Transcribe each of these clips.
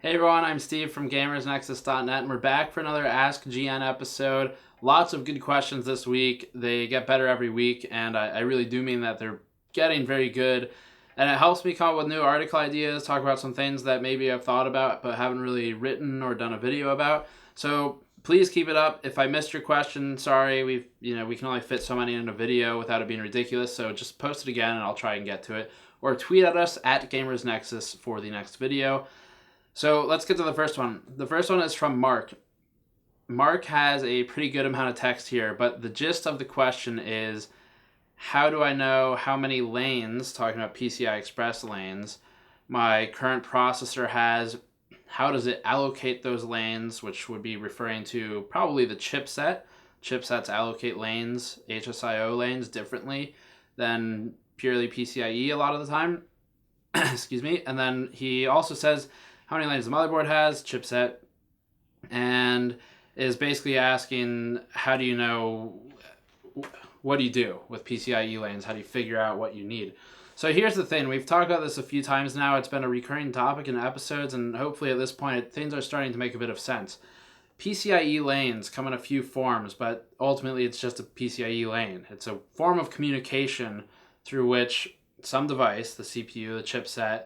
Hey everyone, I'm Steve from GamersNexus.net, and we're back for another Ask GN episode. Lots of good questions this week. They get better every week, and I really do mean that they're getting very good. And it helps me come up with new article ideas, talk about some things that maybe I've thought about but haven't really written or done a video about. So please keep it up. If I missed your question, sorry. We can only fit so many in a video without it being ridiculous. So just post it again, and I'll try and get to it. Or tweet at us at GamersNexus for the next video. So let's get to the first one. The first one is from Mark. Mark has a pretty good amount of text here, but the gist of the question is, how do I know how many lanes, talking about PCI Express lanes, my current processor has? How does it allocate those lanes, which would be referring to probably the chipset. Chipsets allocate lanes, HSIO lanes, differently than purely PCIe a lot of the time. Excuse me. And then he also says how many lanes the motherboard has, chipset, and is basically asking, how do you know, what do you do with PCIe lanes? How do you figure out what you need? So here's the thing. We've talked about this a few times now. It's been a recurring topic in episodes, and hopefully at this point things are starting to make a bit of sense. PCIe lanes come in a few forms, but ultimately it's just a PCIe lane. It's a form of communication through which some device, the CPU, the chipset,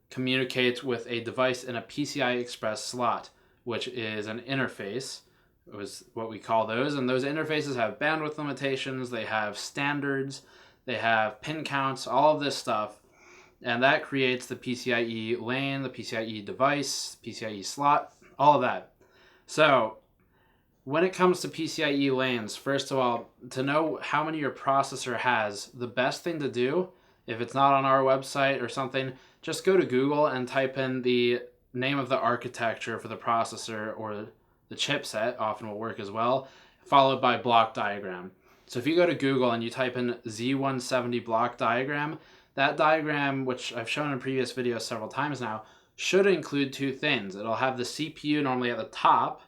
communicates with a device in a PCI Express slot, which is an interface. It was what we call those, and those interfaces have bandwidth limitations, they have standards, they have pin counts, all of this stuff, and that creates the PCIe lane, the PCIe device, PCIe slot, all of that. So when it comes to PCIe lanes, first of all, to know how many your processor has, the best thing to do, if it's not on our website or something, just go to Google and type in the name of the architecture for the processor, or the chipset often will work as well, followed by block diagram. So if you go to Google and you type in Z170 block diagram, that diagram, which I've shown in previous videos several times now, should include two things. It'll have the CPU normally at the top,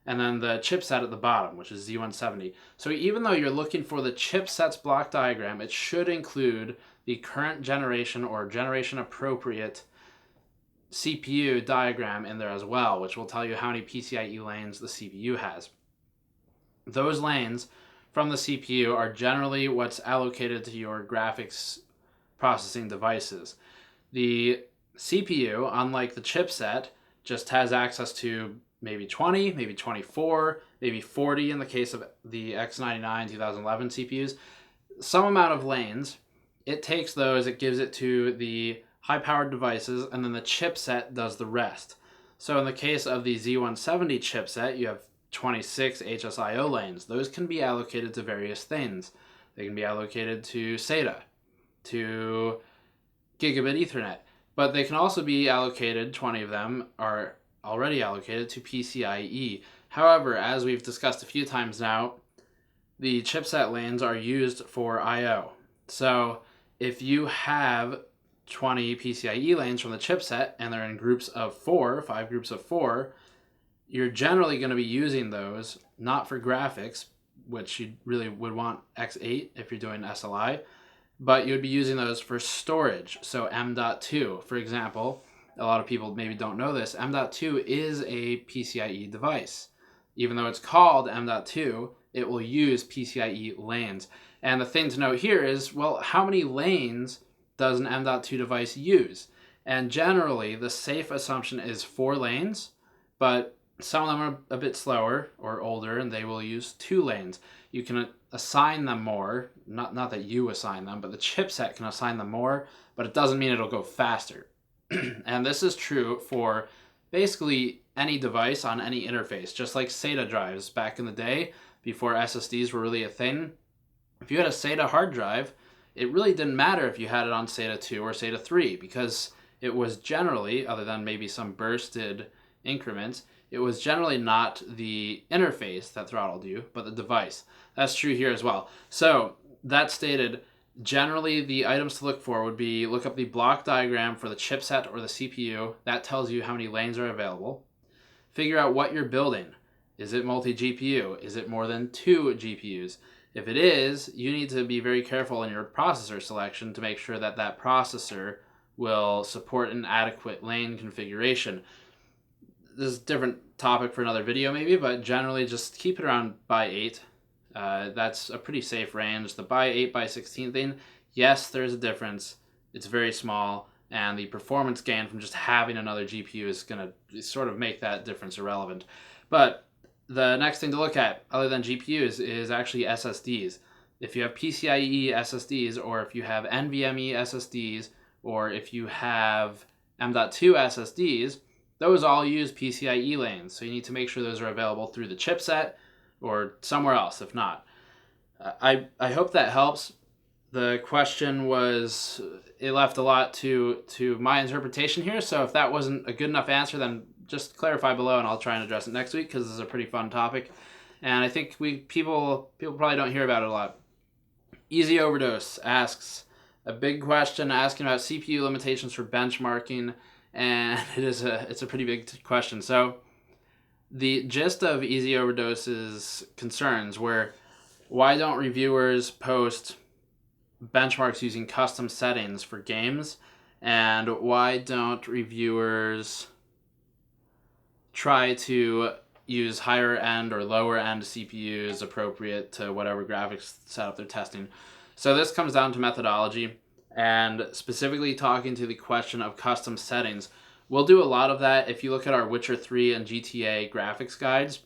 and then the chipset at the bottom, which is Z170. So even though you're looking for the chipset's block diagram, it should include the current generation or generation appropriate CPU diagram in there as well, which will tell you how many PCIe lanes the CPU has. Those lanes from the CPU are generally what's allocated to your graphics processing devices. The CPU, unlike the chipset, just has access to maybe 20, maybe 24, maybe 40 in the case of the X99 2011 CPUs. Some amount of lanes. It takes those, it gives it to the high-powered devices, and then the chipset does the rest. So in the case of the Z170 chipset, you have 26 HSIO lanes. Those can be allocated to various things. They can be allocated to SATA, to gigabit Ethernet, but they can also be allocated, 20 of them are already allocated to PCIe. However, as we've discussed a few times now, the chipset lanes are used for I/O. So if you have 20 PCIe lanes from the chipset and they're in groups of 4, 5 groups of 4, you're generally going to be using those not for graphics, which you really would want X8 if you're doing SLI, but you would be using those for storage. So M.2, for example, a lot of people maybe don't know this, M.2 is a PCIe device. Even though it's called M.2, it will use PCIe lanes. And the thing to note here is, well, how many lanes does an M.2 device use? And generally, the safe assumption is 4 lanes, but some of them are a bit slower or older, and they will use 2 lanes. You can assign them more, not that you assign them, but the chipset can assign them more, but it doesn't mean it'll go faster. And this is true for basically any device on any interface, just like SATA drives back in the day, before SSDs were really a thing. If you had a SATA hard drive, it really didn't matter if you had it on SATA 2 or SATA 3, because it was generally, other than maybe some bursted increments, it was generally not the interface that throttled you, but the device. That's true here as well. So that stated, generally the items to look for would be, look up the block diagram for the chipset or the CPU. That tells you how many lanes are available. Figure out what you're building. Is it multi-GPU? Is it more than 2 GPUs? If it is, you need to be very careful in your processor selection to make sure that that processor will support an adequate lane configuration. this is a different topic for another video maybe, but generally just keep it around by 8. That's a pretty safe range. The by 8 by 16 thing, yes, there's a difference. It's very small, and the performance gain from just having another GPU is going to sort of make that difference irrelevant. But the next thing to look at, other than GPUs, is actually SSDs. If you have PCIe SSDs, or if you have NVMe SSDs, or if you have M.2 SSDs, those all use PCIe lanes. So you need to make sure those are available through the chipset or somewhere else if not. I hope that helps. The question was, it left a lot to my interpretation here, so if that wasn't a good enough answer, then just clarify below and I'll try and address it next week, because this is a pretty fun topic. And I think people probably don't hear about it a lot. Easy Overdose asks a big question asking about CPU limitations for benchmarking, and it's a pretty big question. So the gist of Easy Overdose's concerns were, why don't reviewers post benchmarks using custom settings for games, and why don't reviewers try to use higher end or lower end CPUs appropriate to whatever graphics setup they're testing. So this comes down to methodology, and specifically talking to the question of custom settings. We'll do a lot of that. If you look at our Witcher 3 and GTA graphics guides,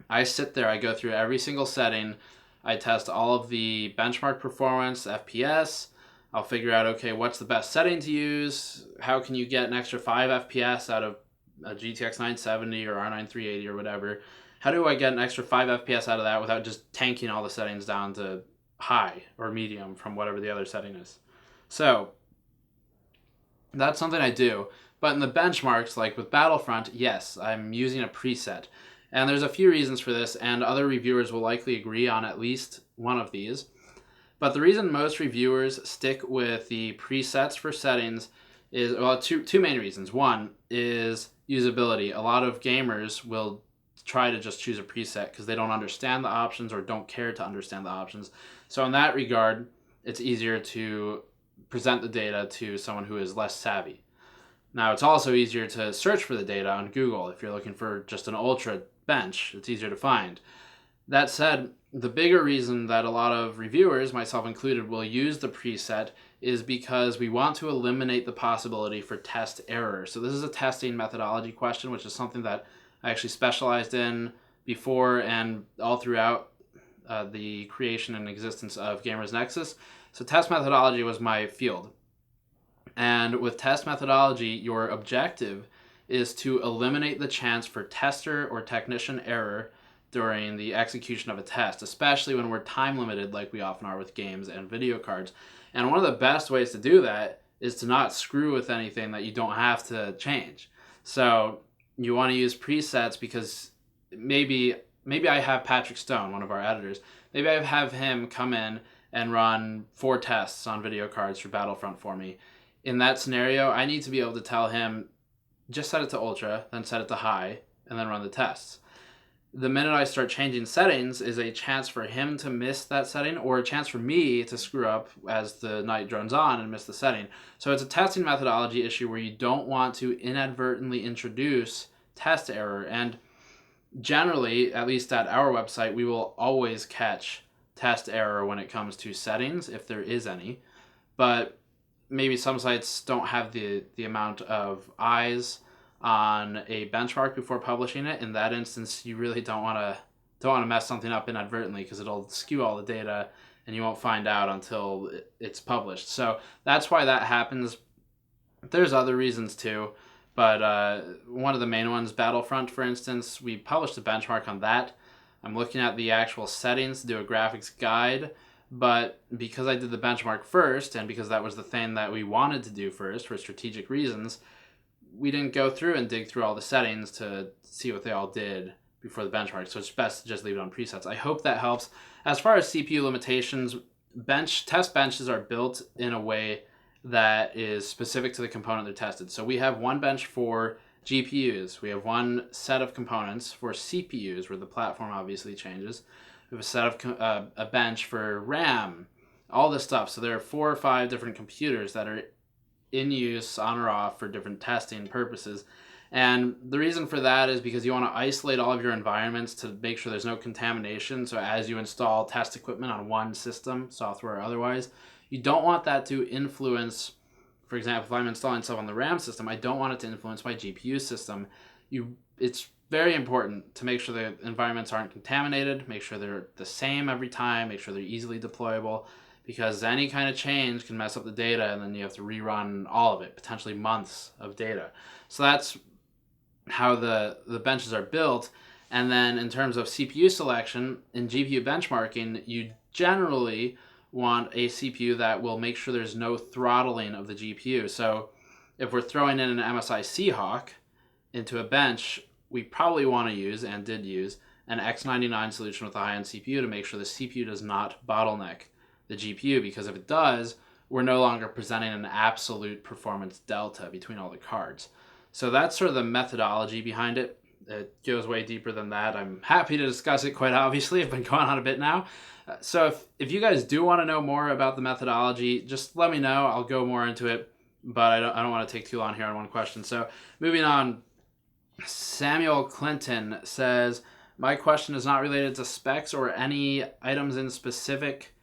I sit there, I go through every single setting, I test all of the benchmark performance, FPS, I'll figure out, okay, what's the best setting to use, how can you get an extra 5 FPS out of a GTX 970 or R9 380 or whatever. How do I get an extra 5 FPS out of that without just tanking all the settings down to high or medium from whatever the other setting is? So that's something I do. But in the benchmarks, like with Battlefront, yes, I'm using a preset. And there's a few reasons for this, and other reviewers will likely agree on at least one of these. But the reason most reviewers stick with the presets for settings is, well, two main reasons. One is usability. A lot of gamers will try to just choose a preset because they don't understand the options or don't care to understand the options. So in that regard, it's easier to present the data to someone who is less savvy. Now, it's also easier to search for the data on Google. If you're looking for just an ultra bench, it's easier to find. That said, the bigger reason that a lot of reviewers, myself included, will use the preset is because we want to eliminate the possibility for test error. So this is a testing methodology question, which is something that I actually specialized in before and all throughout the creation and existence of Gamers Nexus. So test methodology was my field. And with test methodology, your objective is to eliminate the chance for tester or technician error during the execution of a test, especially when we're time limited like we often are with games and video cards. And one of the best ways to do that is to not screw with anything that you don't have to change. So you want to use presets because maybe I have Patrick Stone, one of our editors, maybe I have him come in and run 4 tests on video cards for Battlefront for me. In that scenario, I need to be able to tell him, just set it to ultra, then set it to high, and then run the tests. The minute I start changing settings is a chance for him to miss that setting, or a chance for me to screw up as the night drones on and miss the setting. So it's a testing methodology issue where you don't want to inadvertently introduce test error. And generally, at least at our website, we will always catch test error when it comes to settings, if there is any. But maybe some sites don't have the amount of eyes on a benchmark before publishing it. In that instance, you really don't want to mess something up inadvertently, because it'll skew all the data and you won't find out until it's published. So that's why that happens. There's other reasons too, but one of the main ones, Battlefront, for instance, we published a benchmark on that. I'm looking at the actual settings to do a graphics guide, but because I did the benchmark first, and because that was the thing that we wanted to do first for strategic reasons, we didn't go through and dig through all the settings to see what they all did before the benchmark. So it's best to just leave it on presets. I hope that helps. As far as CPU limitations, test benches are built in a way that is specific to the component they're tested. So we have one bench for GPUs. We have one set of components for CPUs, where the platform obviously changes. We have a set of a bench for RAM, all this stuff. So there are 4 or 5 different computers that are in use on or off for different testing purposes. And the reason for that is because you want to isolate all of your environments to make sure there's no contamination. So as you install test equipment on one system, software or otherwise, you don't want that to influence, for example, if I'm installing stuff on the RAM system, I don't want it to influence my GPU system. It's very important to make sure the environments aren't contaminated, make sure they're the same every time, make sure they're easily deployable, because any kind of change can mess up the data and then you have to rerun all of it, potentially months of data. So that's how the benches are built. And then in terms of CPU selection and GPU benchmarking, you generally want a CPU that will make sure there's no throttling of the GPU. So if we're throwing in an MSI Seahawk into a bench, we probably want to use, and did use, an X99 solution with a high-end CPU to make sure the CPU does not bottleneck the GPU, because if it does, we're no longer presenting an absolute performance delta between all the cards. So that's sort of the methodology behind it. It goes way deeper than that. I'm happy to discuss it, quite obviously. I've been going on a bit now. So if you guys do want to know more about the methodology, just let me know. I'll go more into it, but I don't want to take too long here on one question. So moving on, Samuel Clinton says, my question is not related to specs or any items in specific,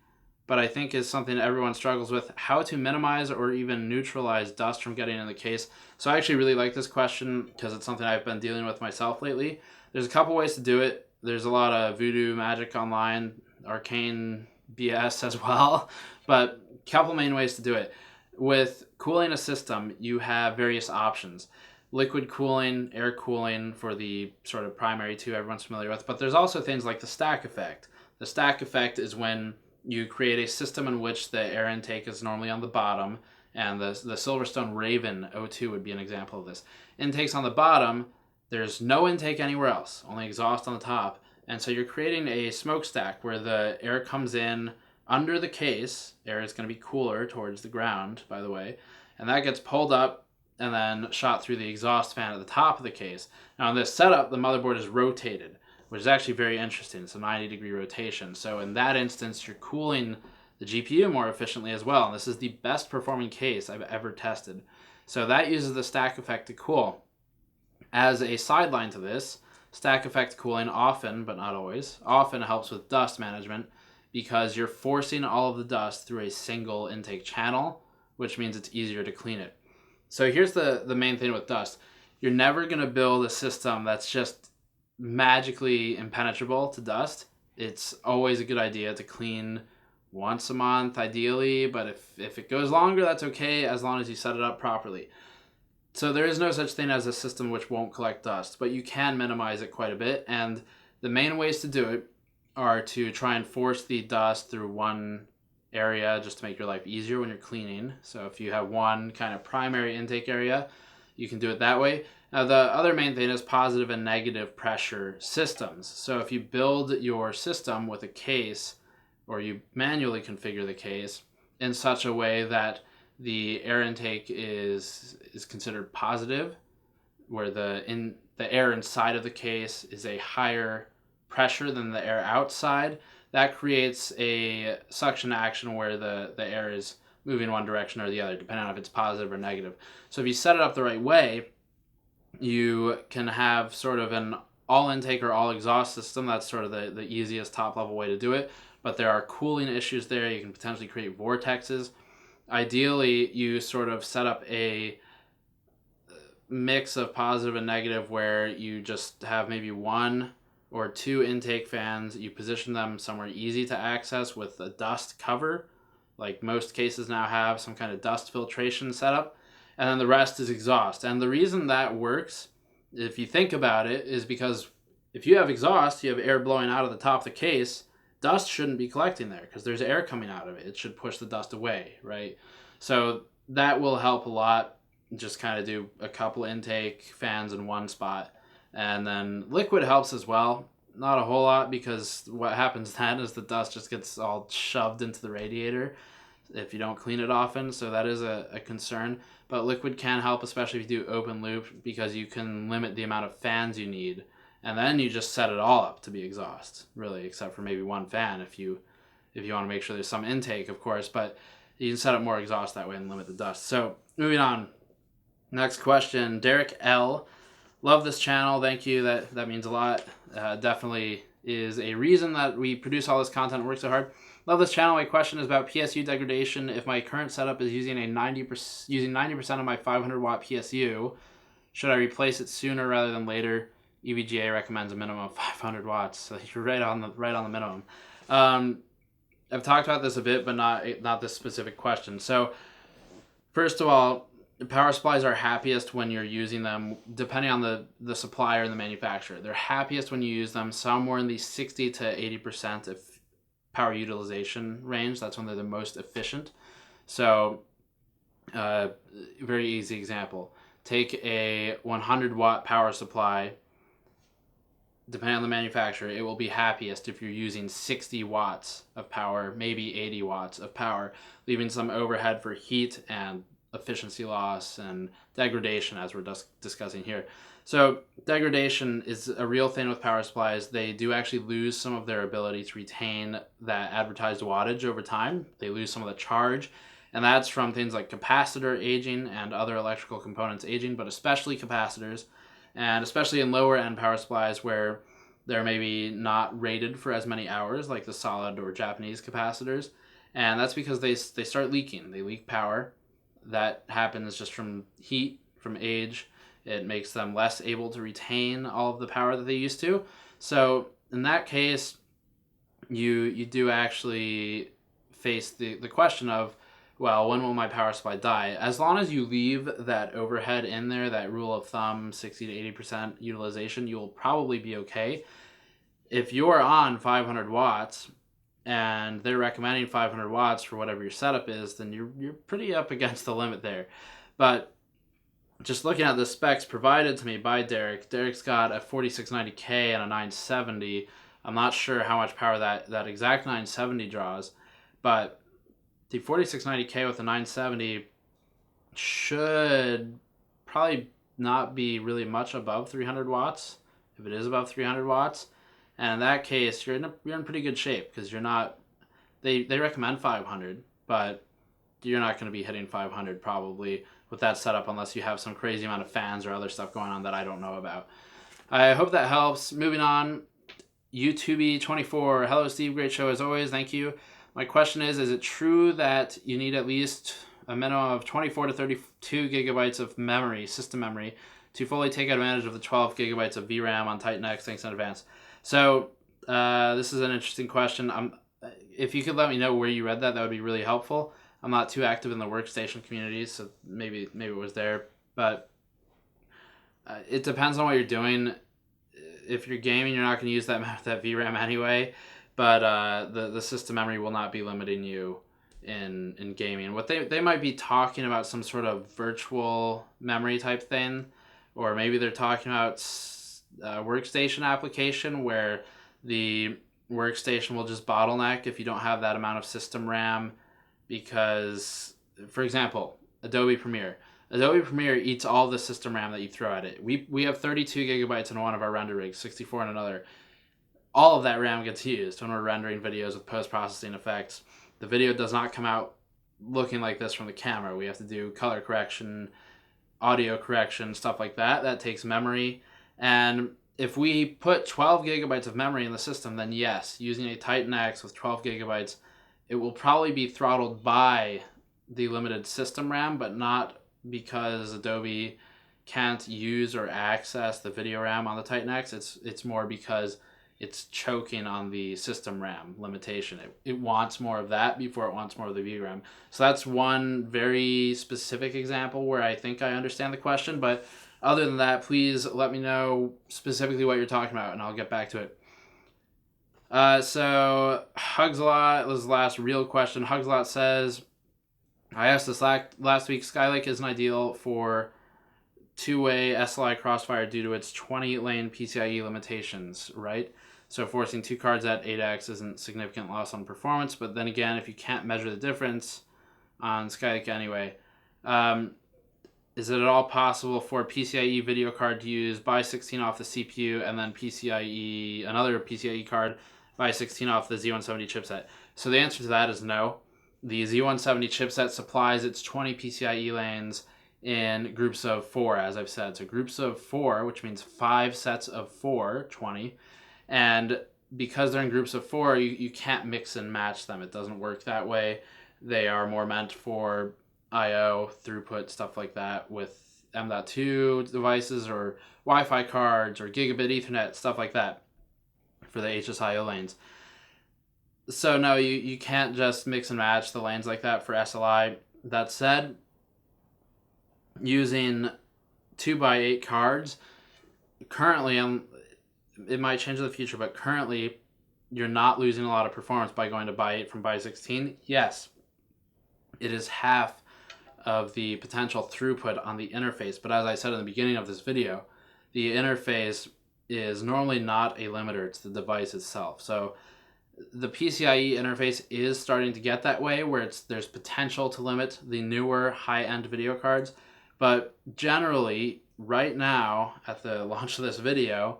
but I think is something that everyone struggles with: how to minimize or even neutralize dust from getting in the case. So I actually really like this question because it's something I've been dealing with myself lately. There's a couple ways to do it. There's a lot of voodoo magic online, arcane BS as well, but a couple main ways to do it. With cooling a system, you have various options. Liquid cooling, air cooling for the sort of primary two everyone's familiar with, but there's also things like the stack effect. The stack effect is when you create a system in which the air intake is normally on the bottom, and the Silverstone Raven O2 would be an example of this. Intake's on the bottom, there's no intake anywhere else, only exhaust on the top, and so you're creating a smokestack where the air comes in under the case. Air is going to be cooler towards the ground, by the way, and that gets pulled up and then shot through the exhaust fan at the top of the case. Now in this setup, the motherboard is rotated, which is actually very interesting. It's a 90-degree rotation. So in that instance, you're cooling the GPU more efficiently as well. And this is the best performing case I've ever tested. So that uses the stack effect to cool. As a sideline to this, stack effect cooling often, but not always, often helps with dust management because you're forcing all of the dust through a single intake channel, which means it's easier to clean it. So here's the main thing with dust. You're never going to build a system that's just magically impenetrable to dust. It's always a good idea to clean once a month, ideally, but if it goes longer, that's okay, as long as you set it up properly. So there is no such thing as a system which won't collect dust, but you can minimize it quite a bit, and the main ways to do it are to try and force the dust through one area just to make your life easier when you're cleaning. So if you have one kind of primary intake area, you can do it that way. Now the other main thing is positive and negative pressure systems. So if you build your system with a case, or you manually configure the case in such a way that the air intake is considered positive, where the air inside of the case is a higher pressure than the air outside, that creates a suction action where the air is moving one direction or the other, depending on if it's positive or negative. So if you set it up the right way, you can have sort of an all intake or all exhaust system. That's sort of the easiest top level way to do it. But there are cooling issues there. You can potentially create vortexes. Ideally, you sort of set up a mix of positive and negative where you just have maybe one or two intake fans. You position them somewhere easy to access with a dust cover, like most cases now have some kind of dust filtration setup, and then the rest is exhaust. And the reason that works, if you think about it, is because if you have exhaust, you have air blowing out of the top of the case, dust shouldn't be collecting there because there's air coming out of it. It should push the dust away, right? So that will help a lot. Just kind of do a couple intake fans in one spot. And then liquid helps as well. Not a whole lot, because what happens then is the dust just gets all shoved into the radiator if you don't clean it often. So that is a concern. But liquid can help, especially if you do open loop, because you can limit the amount of fans you need. And then you just set it all up to be exhaust, really, except for maybe one fan if you want to make sure there's some intake, of course. But you can set up more exhaust that way and limit the dust. So moving on. Next question, Derek L. Love this channel. Thank you. That means a lot. Definitely is a reason that we produce all this content and work so hard. Love this channel. My question is about PSU degradation. If my current setup is using 90% of my 500 watt PSU, should I replace it sooner rather than later? EVGA recommends a minimum of 500 watts, so you're right on the minimum. I've talked about this a bit, but not this specific question. So first of all, power supplies are happiest when you're using them, depending on the supplier and the manufacturer. They're happiest when you use them somewhere in the 60 to 80% of power utilization range. That's when they're the most efficient. So, very easy example. Take a 100 watt power supply. Depending on the manufacturer, it will be happiest if you're using 60 watts of power, maybe 80 watts of power, leaving some overhead for heat and efficiency loss and degradation, as we're discussing here. So degradation is a real thing with power supplies. They do actually lose some of their ability to retain that advertised wattage over time. They lose some of the charge, and that's from things like capacitor aging and other electrical components aging, but especially capacitors, and especially in lower end power supplies where they're maybe not rated for as many hours like the solid or Japanese capacitors. And that's because they start leaking. They leak power. That happens just from heat, from age. It makes them less able to retain all of the power that they used to. So in that case, you do actually face the question of, well, when will my power supply die? As long as you leave that overhead in there, that rule of thumb, 60 to 80% utilization, you'll probably be okay. If you're on 500 watts and they're recommending 500 watts for whatever your setup is, then you're pretty up against the limit there. But just looking at the specs provided to me by Derek's got a 4690K and a 970. I'm not sure how much power that exact 970 draws, but the 4690K with the 970 should probably not be really much above 300 watts, if it is above 300 watts. And in that case, you're in pretty good shape, because you're not, they recommend 500, but you're not going to be hitting 500 probably with that setup unless you have some crazy amount of fans or other stuff going on that I don't know about. I hope that helps. Moving on, YouTubey24. Hello, Steve. Great show as always. Thank you. My question is it true that you need at least a minimum of 24 to 32 gigabytes of memory, system memory, to fully take advantage of the 12 gigabytes of VRAM on Titan X? Thanks in advance. So this is an interesting question. If you could let me know where you read that would be really helpful. I'm not too active in the workstation community, so maybe it was there. But it depends on what you're doing. If you're gaming, you're not going to use that VRAM anyway. But the system memory will not be limiting you in gaming. What they might be talking about some sort of virtual memory type thing, or maybe they're talking about a workstation application where the workstation will just bottleneck if you don't have that amount of system RAM. Because, for example, Adobe Premiere eats all the system RAM that you throw at it. We have 32 gigabytes in one of our render rigs, 64 in another. All of that RAM gets used when we're rendering videos with post-processing effects. The video does not come out looking like this from the camera. We have to do color correction, audio correction, stuff like that. That takes memory. And if we put 12 gigabytes of memory in the system, then yes, using a Titan X with 12 gigabytes, it will probably be throttled by the limited system RAM, but not because Adobe can't use or access the video RAM on the Titan X. It's more because it's choking on the system RAM limitation. It wants more of that before it wants more of the VRAM. So that's one very specific example where I think I understand the question. But other than that, please let me know specifically what you're talking about, and I'll get back to it. So Hugs a Lot was the last real question. Hugs a Lot says, I asked this last week, Skylake isn't ideal for two-way SLI Crossfire due to its 20-lane PCIe limitations, right? So forcing two cards at 8x isn't significant loss on performance, but then again, if you can't measure the difference on Skylake anyway, is it at all possible for a PCIe video card to use by 16 off the CPU and then PCIe, another PCIe card by 16 off the Z170 chipset? So the answer to that is no. The Z170 chipset supplies its 20 PCIe lanes in groups of 4, as I've said. So groups of 4, which means 5 sets of 4, 20. And because they're in groups of 4, you can't mix and match them. It doesn't work that way. They are more meant for I/O, throughput, stuff like that with M.2 devices or Wi-Fi cards or gigabit Ethernet, stuff like that for the HSIO lanes. So no, you can't just mix and match the lanes like that for SLI. That said, using 2x8 cards, currently, it might change in the future, but currently you're not losing a lot of performance by going to x8 from x16. Yes, it is half of the potential throughput on the interface, but as I said in the beginning of this video, the interface is normally not a limiter, it's the device itself. So the PCIe interface is starting to get that way, where there's potential to limit the newer high-end video cards, but generally, right now, at the launch of this video,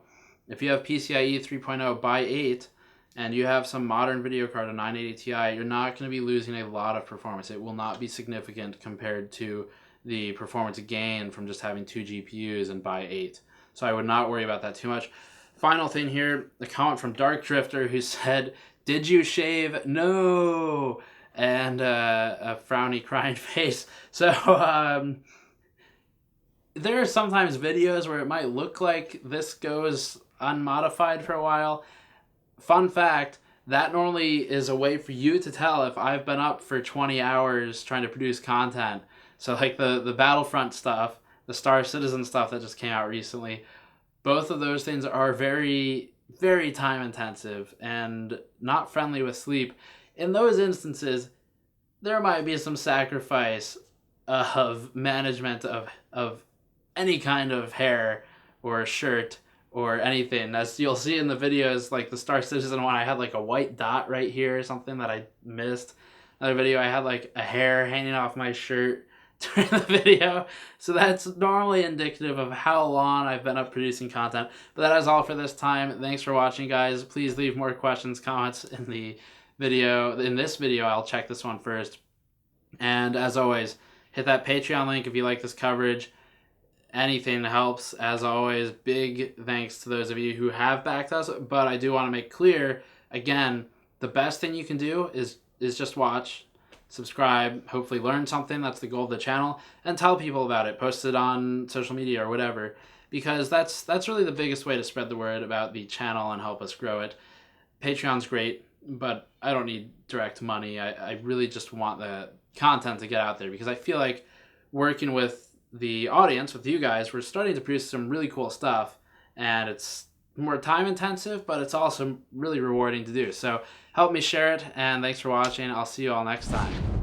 if you have PCIe 3.0 by 8 and you have some modern video card, a 980 Ti, you're not going to be losing a lot of performance. It will not be significant compared to the performance gain from just having 2 GPUs and by 8. So I would not worry about that too much. Final thing here, a comment from Dark Drifter who said, "Did you shave?" "No!" And a frowny crying face. So there are sometimes videos where it might look like this goes unmodified for a while. Fun fact, that normally is a way for you to tell if I've been up for 20 hours trying to produce content. So like the Battlefront stuff, the Star Citizen stuff that just came out recently, both of those things are very, very time intensive and not friendly with sleep. In those instances, there might be some sacrifice of management of any kind of hair or shirt or anything. As you'll see in the videos, like the Star Citizen one, I had like a white dot right here or something that I missed. Another video, I had like a hair hanging off my shirt during the video. So that's normally indicative of how long I've been up producing content. But that is all for this time. Thanks for watching, guys. Please leave more questions, comments in the video. In this video, I'll check this one first. And as always, hit that Patreon link if you like this coverage. Anything helps. As always, big thanks to those of you who have backed us. But I do want to make clear, again, the best thing you can do is just watch, subscribe, hopefully learn something. That's the goal of the channel. And tell people about it. Post it on social media or whatever. Because that's really the biggest way to spread the word about the channel and help us grow it. Patreon's great, but I don't need direct money. I really just want the content to get out there, because I feel like working with the audience, with you guys, we're starting to produce some really cool stuff, and it's more time intensive, but it's also really rewarding to do. So help me share it, and thanks for watching. I'll see you all next time.